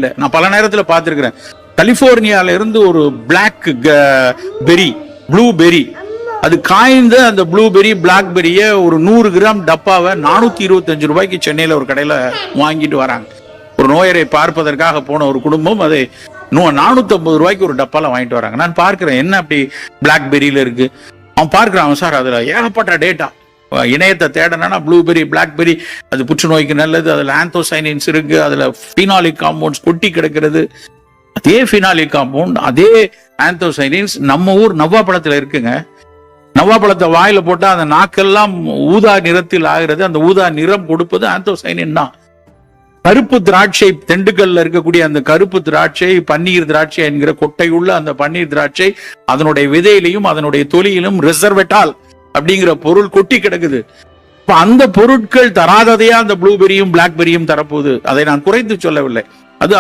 இல்லை. நான் பல நேரத்துல பார்த்திருக்கிறேன். கலிபோர்னியால இருந்து ஒரு பிளாக் பெரி, ப்ளூ பெரி, அது காய்ந்த அந்த ப்ளூபெரி பிளாக்பெரிய ஒரு 100 கிராம் டப்பாவை 425 ரூபாய்க்கு சென்னையில ஒரு கடையில வாங்கிட்டு வராங்க. ஒரு நோயரை பார்ப்பதற்காக போன ஒரு குடும்பம் அதை 450 ரூபாய்க்கு ஒரு டப்பால வாங்கிட்டு வராங்க. நான் பார்க்கிறேன், என்ன அப்படி பிளாக்பெரியில இருக்கு. அவன் பார்க்கிறான், சார் அதுல ஏகப்பட்ட டேட்டா, இணையத்தை தேடனா ப்ளூபெரி பிளாக்பெரி அது புற்றுநோய்க்கு நல்லது, அதுல ஆந்தோசைனின்ஸ் இருக்கு, அதுல பீனாலிக் காம்பவுண்ட்ஸ் கொட்டி கிடக்கிறது. அதே பீனாலிக் காம்பவுண்ட், அதே ஆந்தோசைனின்ஸ் நம்ம ஊர் நவ்வாப்பழத்துல இருக்குங்க. நவ்வாப்பழத்தை வாயில போட்டா அந்த நாக்கெல்லாம் ஊதா நிறத்தில் ஆகிறது. அந்த ஊதா நிறம் கொடுப்பது ஆந்தோசைனின் தான். கருப்பு திராட்சை, திண்டுக்கல்ல இருக்கக்கூடிய அந்த கருப்பு திராட்சை, பன்னீர் திராட்சை என்கிற கொட்டையுள்ள அந்த பன்னீர் திராட்சை, அதனுடைய விதையிலையும் அதனுடைய தொலியிலும் ரெசர்வெட்டால் அப்படிங்கிற பொருள் கொட்டி கிடக்குது. அந்த பொருட்கள் தராததையா அந்த ப்ளூபெரியும் பிளாக்பெரியும் தரப்போகுது. அதை நான் குறைத்து சொல்லவில்லை. அது